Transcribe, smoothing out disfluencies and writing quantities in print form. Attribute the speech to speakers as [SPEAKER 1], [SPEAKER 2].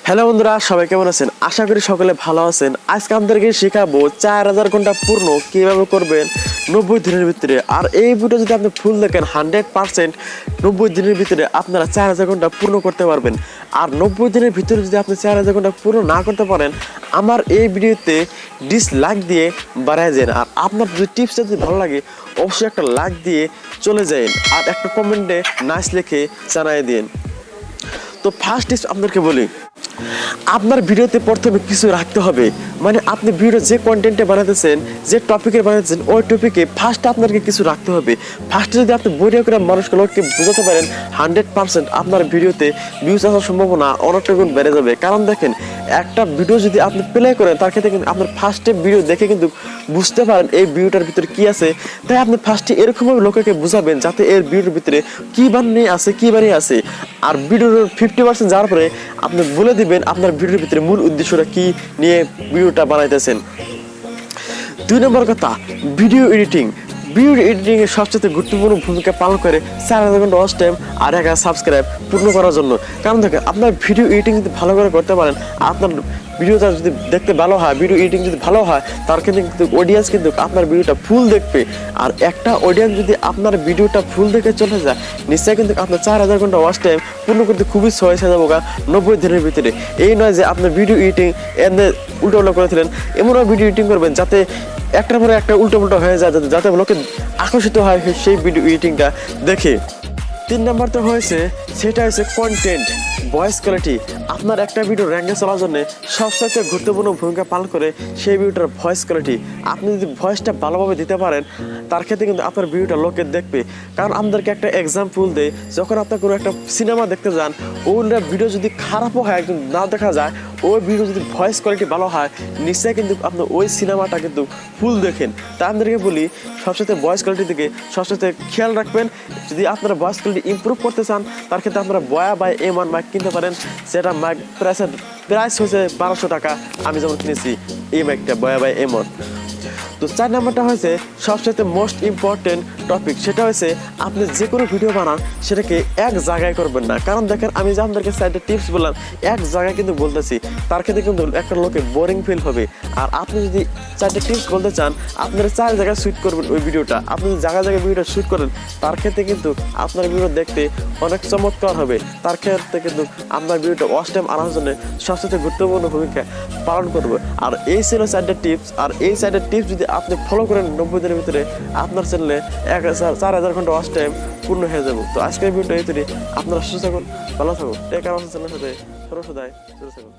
[SPEAKER 1] Hello বন্ধুরা, সবাই কেমন আছেন? আশা করি সকলে ভালো আছেন। আজকে আপনাদেরকে শেখাবো 4000 ঘন্টা পূর্ণ কিভাবে করবেন 90 দিনের ভিতরে। আর এই ভিডিও যদি আপনি ফুল দেখেন 100% 90 দিনের ভিতরে আপনারা 4000 ঘন্টা পূর্ণ করতে পারবেন। আর 90 দিনের ভিতরে যদি আপনি 4000 ঘন্টা পূর্ণ না করতে পারেন, আমার এই ভিডিওতে ডিসলাইক দিয়ে বাড়ায় যান। আর আপনার যদি টিপসটা যদি ভালো লাগে অবশ্যই একটা লাইক দিয়ে চলে যান আর একটা কমেন্টে নাইস লিখে জানিয়ে দিন। তো ফার্স্ট টিপস আপনাদেরকে বলি, আপনার ভিডিওতে প্রথমে কিছু রাখতে হবে। মানে আপনি ভিডিও যে কন্টেন্টে বানাতেছেন, যে টপিকে বানাতেছেন, ওই টপিকে ফার্স্টে আপনাকে কিছু রাখতে হবে। ফার্স্টে যদি আপনি বইটা করে মানুষকে বোঝাতে পারেন 100% আপনার ভিডিওতে ভিউজ আসার সম্ভাবনা অনেকটা গুণ বেড়ে যাবে। কারণ দেখেন, একটা ভিডিও যদি আপনি প্লে করেন তার ক্ষেত্রে কিন্তু আপনার ফার্স্টে ভিডিও দেখে কিন্তু বুঝতে পারেন এই ভিডিওটার ভিতরে কি আছে। তাই আপনি ফার্স্টে এরকমভাবে লোককে বুঝাবেন যাতে এর ভিডিওর ভিতরে কি বানিয়ে আছে। আর ভিডিওর 50% যাওয়ার পরে আপনি বলে দিবেন আপনার ভিডিওর ভিতরে মূল উদ্দেশ্যটা কি নিয়ে ভিডিওটা বানাইতেছেন। 2 নম্বর কথা, ভিডিও এডিটিং এর সবচেয়ে গুরুত্বপূর্ণ ভূমিকা পালন করে 4000 ঘন্টা ওয়াচ টাইম আর 1000 সাবস্ক্রাইব পূর্ণ করার জন্য। কারণ দেখেন, আপনার ভিডিও এডিটিং যদি ভালো করে করতে পারেন, আপনার ভিডিওটা যদি দেখতে ভালো হয়, ভিডিও এডিটিং যদি ভালো হয়, তার কিন্তু অডিয়েন্স কিন্তু আপনার ভিডিওটা ফুল দেখবে। আর একটা অডিয়েন্স যদি আপনার ভিডিওটা ফুল দেখে চলে যায়, নিশ্চয়ই কিন্তু আপনার 4000 ঘন্টা ওয়াচ টাইম পূর্ণ করতে খুবই সহজ হয়ে যাবো 90 দিনের ভিতরে। এই নয় যে আপনার ভিডিও এডিটিং এনে উল্টো করেছিলেন, এমনভাবে ভিডিও এডিটিং করবেন যাতে একটার পরে একটা উল্টো হয়ে যায়, যাতে লোকে আকর্ষিত হয় সেই ভিডিও এডিটিংটা দেখে। 3 নাম্বারটা হয়েছে, সেটা হচ্ছে কন্টেন্ট ভয়েস কোয়ালিটি। আপনার একটা ভিডিও র্যাঙ্কে চলার জন্য সবচেয়ে গুরুত্বপূর্ণ ভূমিকা পালন করে সেই ভিডিওটার ভয়েস কোয়ালিটি। আপনি যদি ভয়েসটা ভালোভাবে দিতে পারেন, তার ক্ষেত্রে কিন্তু আপনার ভিডিওটা লোকে দেখবে। কারণ আমাদেরকে একটা এক্সাম্পল দেয়, যখন আপনার কোনো একটা সিনেমা দেখতে যান, ওইটা ভিডিও যদি খারাপও হয়, একদম না দেখা যায়, ওই ভিডিও যদি ভয়েস কোয়ালিটি ভালো হয়, নিশ্চয়ই কিন্তু আপনি ওই সিনেমাটা কিন্তু ফুল দেখেন। তাই আমাদেরকে বলি, সবচেয়ে ভয়েস কোয়ালিটি দিকে সবচেয়ে খেয়াল রাখবেন। যদি আপনারা ভয়েস কোয়ালিটি ইমপ্রুভ করতে চান, তার ক্ষেত্রে আপনারা বয়া বাই M1 মাইক কিনতে পারেন। সেটা মাইক প্রাইস হয়েছে 1200 টাকা। আমি যেমন কিনেছি এই মাইকটা বয়া বাই M1। তো 4 নাম্বারটা হয়েছে সবচেয়ে মোস্ট ইম্পর্টেন্ট টপিক, সেটা হচ্ছে আপনি যে কোনো ভিডিও বানান সেটাকে এক জায়গায় করবেন না। কারণ দেখেন, আমি যে আপনাদেরকে 4টা টিপস বললাম, এক জায়গায় কিন্তু বলতেছি, তার ক্ষেত্রে কিন্তু একটা লোকে বোরিং ফিল হবে। আর আপনি যদি 4টা টিপস বলতে চান, আপনারা 4 জায়গায় শ্যুট করবেন ওই ভিডিওটা। আপনি যদি জায়গায় ভিডিওটা শ্যুট করেন, তার ক্ষেত্রে কিন্তু আপনার ভিডিও দেখতে অনেক চমৎকার হবে। তার ক্ষেত্রে কিন্তু আপনার ভিডিওটা ওয়াচ টাইম আনার জন্য সবচেয়ে গুরুত্বপূর্ণ ভূমিকা পালন করবে। আর এই ছিল 4টা টিপস। আর এই 4টা টিপস যদি আপনি ফলো করেন, 90 দিনের ভিতরে আপনার চ্যানেলে 4000 ঘন্টা ওয়াচ টাইম পূর্ণ হয়ে যাবে। তো আজকের ভিডিওটা এই তৈরি। আপনারা সুস্থ থাকুন, ভালো থাকুন, টেক কেয়ার। আমার চ্যানেলের সাথে সর্বদাই জুড়ে থাকুন।